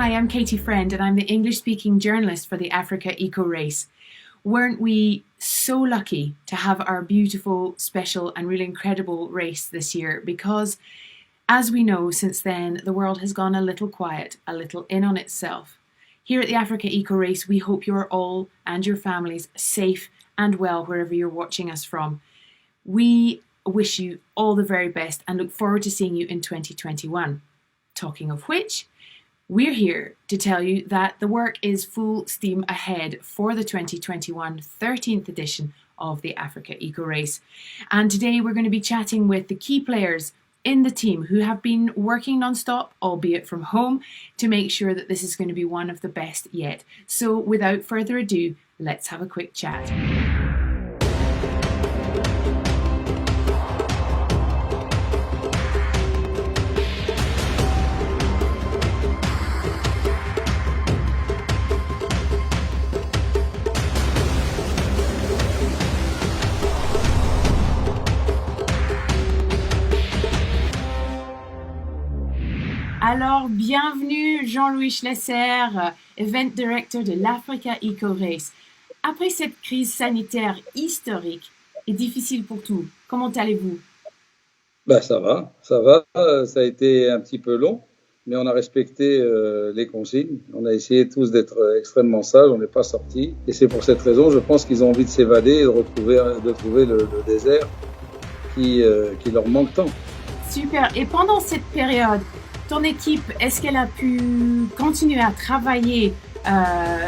Hi, I'm Katie Friend, and I'm the English-speaking journalist for the Africa Eco Race. Weren't we so lucky to have our beautiful, special, and really incredible race this year? Because, as we know, since then, the world has gone a little quiet, a little in on itself. Here at the Africa Eco Race, we hope you are all and your families safe and well wherever you're watching us from. We wish you all the very best and look forward to seeing you in 2021. Talking of which, we're here to tell you that the work is full steam ahead for the 2021 13th edition of the Africa Eco Race. And today we're going to be chatting with the key players in the team who have been working non-stop, albeit from home, to make sure that this is going to be one of the best yet. So without further ado, let's have a quick chat. Alors, bienvenue Jean-Louis Schlesser, Event Director de l'Africa Eco Race. Après cette crise sanitaire historique et difficile pour tous, comment allez-vous? Ça va. Ça a été un petit peu long, mais on a respecté les consignes. On a essayé tous d'être extrêmement sages, on n'est pas sortis. Et c'est pour cette raison, je pense qu'ils ont envie de s'évader et de trouver le désert qui leur manque tant. Super. Et pendant cette période, ton équipe, est-ce qu'elle a pu continuer à travailler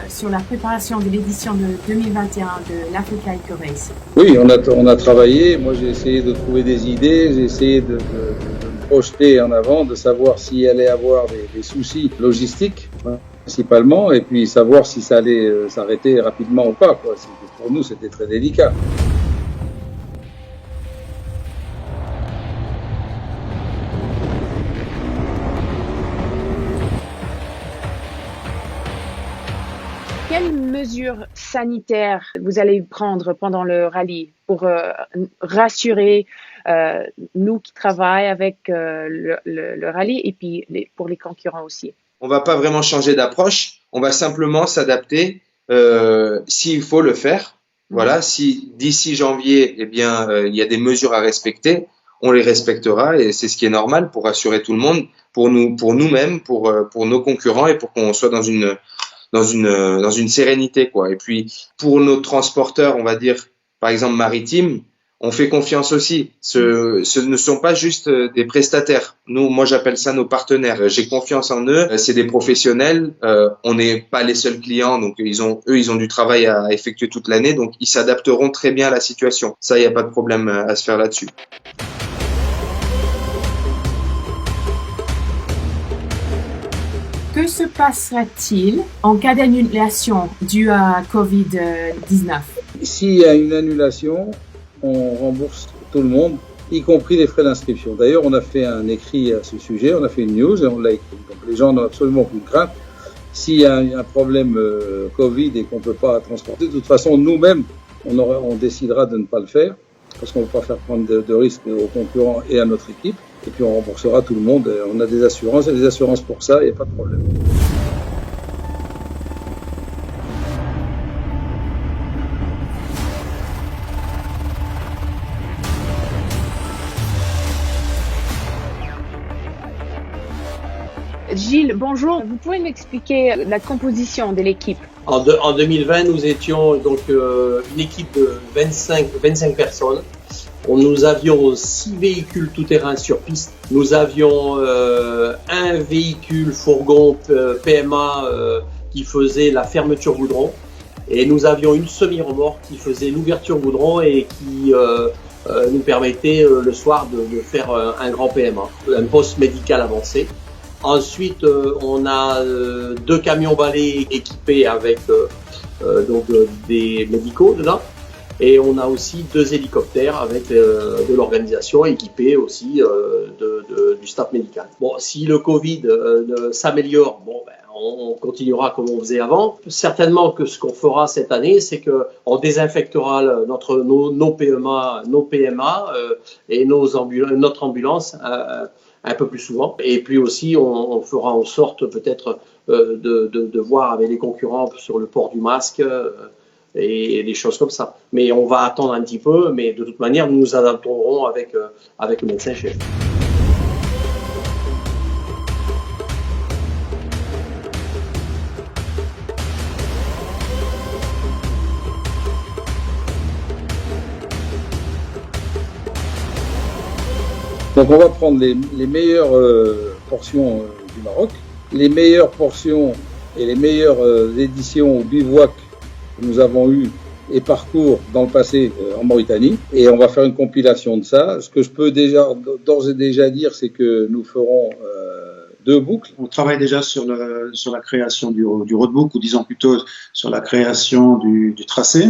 sur la préparation de l'édition de 2021 de l'Africa Eco Race? Oui, on a travaillé. Moi, j'ai essayé de trouver des idées, j'ai essayé de me projeter en avant, de savoir s'il allait avoir des soucis logistiques, principalement, et puis savoir si ça allait s'arrêter rapidement ou pas, quoi. Pour nous, c'était très délicat. Quelles mesures sanitaires vous allez prendre pendant le rallye pour rassurer nous qui travaillons avec le rallye et puis pour les concurrents aussi? On va pas vraiment changer d'approche, on va simplement s'adapter s'il faut le faire. Voilà, si d'ici janvier, il y a des mesures à respecter, on les respectera et c'est ce qui est normal pour rassurer tout le monde, pour nous-mêmes, pour nos concurrents et pour qu'on soit dans une sérénité, quoi. Et puis, pour nos transporteurs, on va dire, par exemple, maritimes, on fait confiance aussi. Ce ne sont pas juste des prestataires. Moi, j'appelle ça nos partenaires. J'ai confiance en eux. C'est des professionnels. On n'est pas les seuls clients. Donc, ils ont du travail à effectuer toute l'année. Donc, ils s'adapteront très bien à la situation. Ça, il n'y a pas de problème à se faire là-dessus. Que se passera-t-il en cas d'annulation due à Covid-19? S'il y a une annulation, on rembourse tout le monde, y compris les frais d'inscription. D'ailleurs, on a fait un écrit à ce sujet, on a fait une news et on l'a écrit. Donc les gens n'ont absolument aucune crainte. S'il y a un problème Covid et qu'on ne peut pas transporter, de toute façon, nous-mêmes, on décidera de ne pas le faire parce qu'on ne veut pas faire prendre de risques aux concurrents et à notre équipe. Et puis on remboursera tout le monde. On a des assurances, il y a des assurances pour ça, il n'y a pas de problème. Gilles, bonjour. Vous pouvez m'expliquer la composition de l'équipe? En 2020, nous étions donc une équipe de 25 personnes. Nous avions 6 véhicules tout-terrain sur piste. Nous avions un véhicule fourgon PMA qui faisait la fermeture goudron. Et nous avions une semi-remorque qui faisait l'ouverture goudron et qui nous permettait le soir de faire un grand PMA, un poste médical avancé. Ensuite, on a 2 camions balais équipés avec des médicaux dedans. Et on a aussi 2 hélicoptères avec de l'organisation équipée aussi du staff médical. Bon, si le Covid s'améliore, on continuera comme on faisait avant. Certainement que ce qu'on fera cette année, c'est que on désinfectera nos PMA et notre ambulance un peu plus souvent. Et puis aussi, on fera en sorte peut-être de voir avec les concurrents sur le port du masque et des choses comme ça. Mais on va attendre un petit peu, mais de toute manière, nous nous adapterons avec le médecin-chef. Donc on va prendre les meilleures portions du Maroc, les meilleures portions et les meilleures éditions au bivouac que nous avons eues et parcours dans le passé en Mauritanie, et on va faire une compilation de ça. Ce que je peux d'ores et déjà dire, c'est que nous ferons 2 boucles. On travaille déjà sur la création du roadbook, ou disons plutôt sur la création du tracé.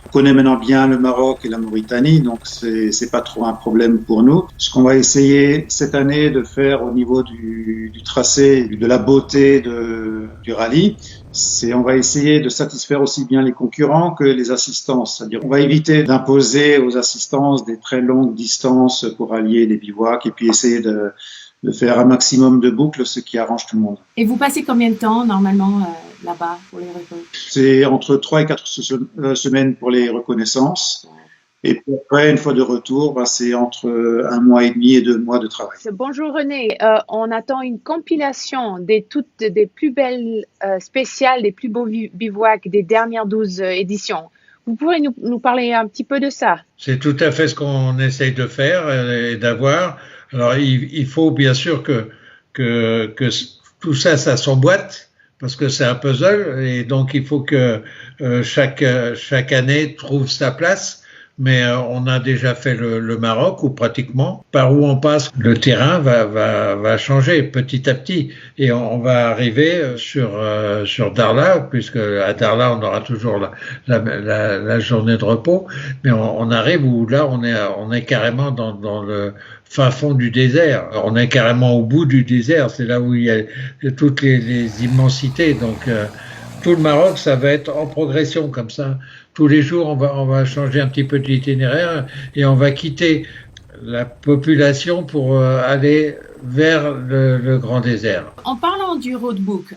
On connaît maintenant bien le Maroc et la Mauritanie, donc c'est pas trop un problème pour nous. Ce qu'on va essayer cette année de faire au niveau du tracé, de la beauté du rallye, c'est on va essayer de satisfaire aussi bien les concurrents que les assistances. C'est-à-dire on va éviter d'imposer aux assistances des très longues distances pour allier les bivouacs, et puis essayer de faire un maximum de boucles, ce qui arrange tout le monde. Et vous passez combien de temps normalement là-bas pour les reconnaissances? C'est entre 3 et 4 semaines pour les reconnaissances. Et puis après, une fois de retour, c'est entre 1 mois et demi et 2 mois de travail. Bonjour René, on attend une compilation des plus belles spéciales, des plus beaux bivouacs des dernières 12 éditions. Vous pourrez nous parler un petit peu de ça? C'est tout à fait ce qu'on essaye de faire et d'avoir. Alors, il faut bien sûr que tout ça s'emboîte, parce que c'est un puzzle, et donc il faut que chaque année trouve sa place. Mais on a déjà fait le Maroc, ou pratiquement. Par où on passe, le terrain va changer petit à petit, et on va arriver sur Darla, puisque à Darla on aura toujours la journée de repos. Mais on arrive où là on est carrément dans le fin fond du désert. On est carrément au bout du désert. C'est là où il y a toutes les immensités. Donc tout le Maroc, ça va être en progression comme ça. Tous les jours, on va changer un petit peu d'itinéraire, et on va quitter la population pour aller vers le grand désert. En parlant du roadbook,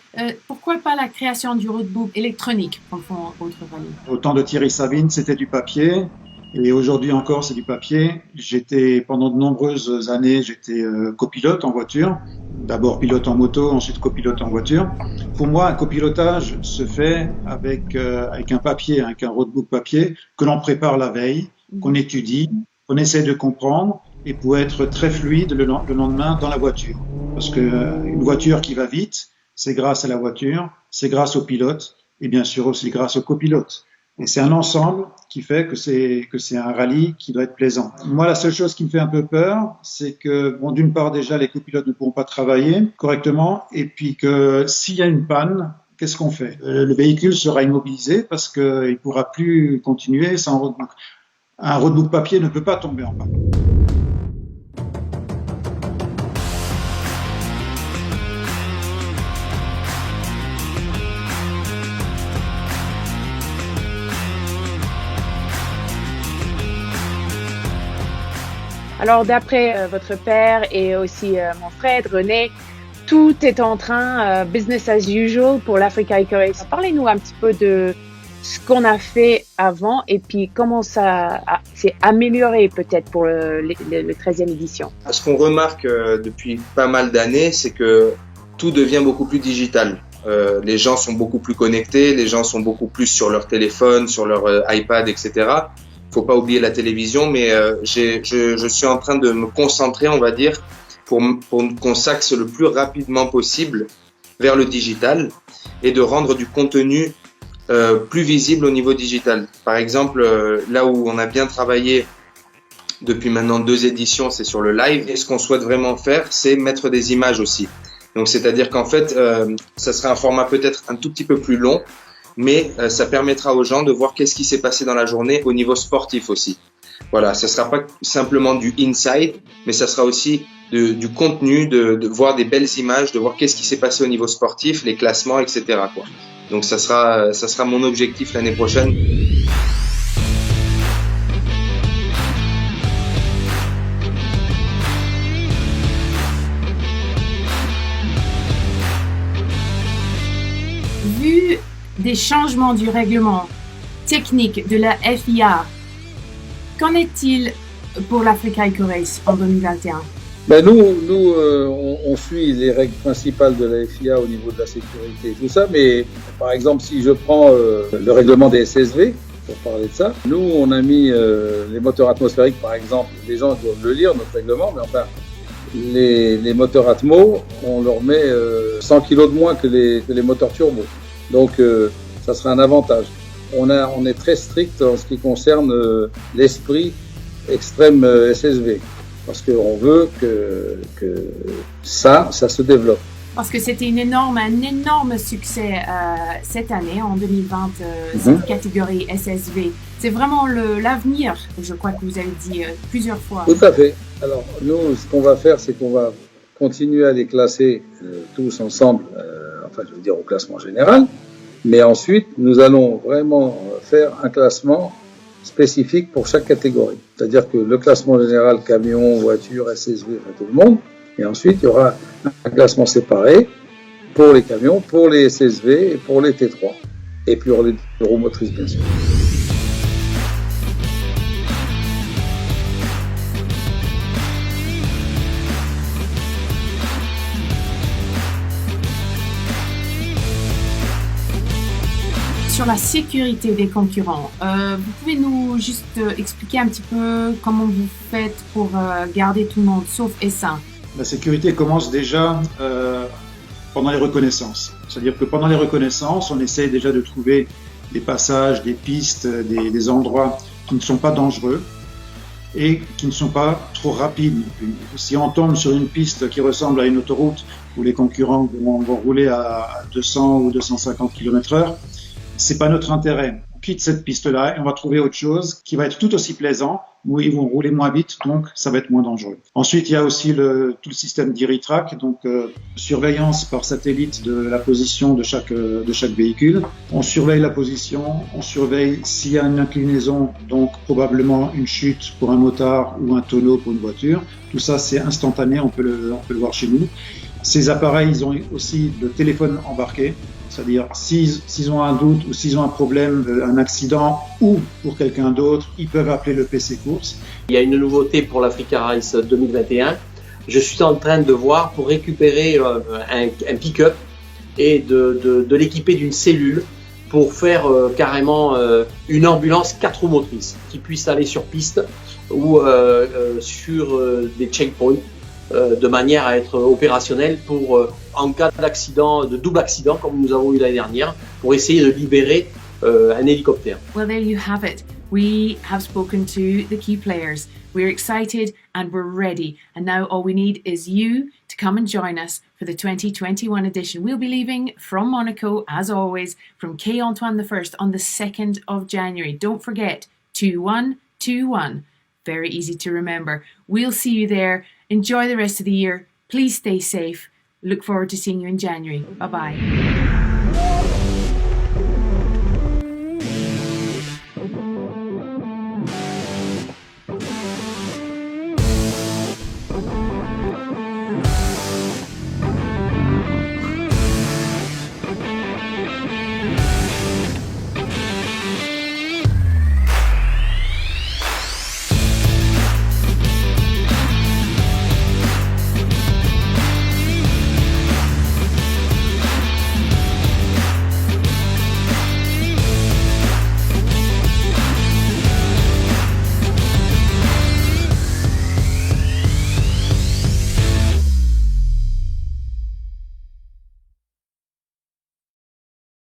pourquoi pas la création du roadbook électronique pour votre rallye? Au temps de Thierry Savine, c'était du papier. Et aujourd'hui encore, c'est du papier. Pendant de nombreuses années, j'étais copilote en voiture. D'abord pilote en moto, ensuite copilote en voiture. Pour moi, un copilotage se fait avec un papier, avec un roadbook papier que l'on prépare la veille, qu'on étudie, qu'on essaie de comprendre, et pour être très fluide le lendemain dans la voiture. Parce que une voiture qui va vite, c'est grâce à la voiture, c'est grâce au pilote, et bien sûr aussi grâce au copilote. Et c'est un ensemble qui fait que c'est un rallye qui doit être plaisant. Moi, la seule chose qui me fait un peu peur, c'est que, bon, d'une part, déjà, les copilotes ne pourront pas travailler correctement, et puis que s'il y a une panne, qu'est-ce qu'on fait? Le véhicule sera immobilisé parce qu'il ne pourra plus continuer sans roadbook. Un roadbook papier ne peut pas tomber en panne. Alors, d'après votre père et aussi mon frère René, tout est en train, business as usual pour l'Africa Eco Race. Parlez-nous un petit peu de ce qu'on a fait avant, et puis comment ça s'est amélioré peut-être pour le 13e édition. Ce qu'on remarque depuis pas mal d'années, c'est que tout devient beaucoup plus digital. Les gens sont beaucoup plus connectés, les gens sont beaucoup plus sur leur téléphone, sur leur iPad, etc. Faut pas oublier la télévision, mais je suis en train de me concentrer, on va dire, pour qu'on s'axe le plus rapidement possible vers le digital, et de rendre du contenu plus visible au niveau digital. Par exemple, là où on a bien travaillé depuis maintenant 2 éditions, c'est sur le live. Et ce qu'on souhaite vraiment faire, c'est mettre des images aussi. Donc, c'est-à-dire qu'en fait, ça sera un format peut-être un tout petit peu plus long, mais ça permettra aux gens de voir qu'est-ce qui s'est passé dans la journée au niveau sportif aussi. Voilà, ça sera pas simplement du inside, mais ça sera aussi du contenu, de voir des belles images, de voir qu'est-ce qui s'est passé au niveau sportif, les classements, etc., quoi. Donc ça sera mon objectif l'année prochaine. vu des changements du règlement technique de la FIA, qu'en est-il pour l'Africa Eco Race en 2021? Ben on suit les règles principales de la FIA au niveau de la sécurité et tout ça, mais par exemple, si je prends le règlement des SSV, pour parler de ça, nous, on a mis les moteurs atmosphériques, par exemple, les gens doivent le lire, notre règlement, mais enfin, les moteurs Atmo, on leur met 100 kg de moins que les moteurs turbo. Donc, ça sera un avantage. On est très strict en ce qui concerne l'esprit extrême SSV. Parce qu'on veut que ça se développe. Parce que c'était un énorme succès cette année, en 2020, cette catégorie SSV. C'est vraiment l'avenir, je crois que vous avez dit plusieurs fois. Tout à fait. Alors, nous, ce qu'on va faire, c'est qu'on va continuer à les classer tous ensemble, je veux dire au classement général. Mais ensuite, nous allons vraiment faire un classement spécifique pour chaque catégorie. C'est-à-dire que le classement général, camion, voiture, SSV, tout le monde. Et ensuite, il y aura un classement séparé pour les camions, pour les SSV et pour les T3. Et pour les roues motrices, bien sûr. Sur la sécurité des concurrents, vous pouvez nous juste expliquer un petit peu comment vous faites pour garder tout le monde sauf et sain? La sécurité commence déjà pendant les reconnaissances. C'est-à-dire que pendant les reconnaissances, on essaie déjà de trouver des passages, des pistes, des endroits qui ne sont pas dangereux et qui ne sont pas trop rapides non plus. Si on tombe sur une piste qui ressemble à une autoroute où les concurrents vont rouler à 200 ou 250 km/h, c'est pas notre intérêt. On quitte cette piste-là et on va trouver autre chose qui va être tout aussi plaisant, où ils vont rouler moins vite, donc ça va être moins dangereux. Ensuite, il y a aussi tout le système d'Iritrack, donc surveillance par satellite de la position de chaque véhicule. On surveille la position, on surveille s'il y a une inclinaison, donc probablement une chute pour un motard ou un tonneau pour une voiture. Tout ça, c'est instantané, on peut le voir chez nous. Ces appareils, ils ont aussi le téléphone embarqué. C'est-à-dire, s'ils ont un doute ou s'ils ont un problème, un accident ou pour quelqu'un d'autre, ils peuvent appeler le PC Course. Il y a une nouveauté pour l'Africa Race 2021. Je suis en train de voir pour récupérer un pick-up et de l'équiper d'une cellule pour faire carrément une ambulance 4 roues motrices qui puisse aller sur piste ou sur des checkpoints. De manière à être opérationnel pour, en cas d'accident, de double accident comme nous avons eu l'année dernière, pour essayer de libérer un hélicoptère. Well, there you have it. We have spoken to the key players. We're excited and we're ready. And now all we need is you to come and join us for the 2021 edition. We'll be leaving from Monaco, as always, from Quai Antoine I on the 2nd of January. Don't forget, 2121. Very easy to remember. We'll see you there. Enjoy the rest of the year. Please stay safe. Look forward to seeing you in January. Bye-bye.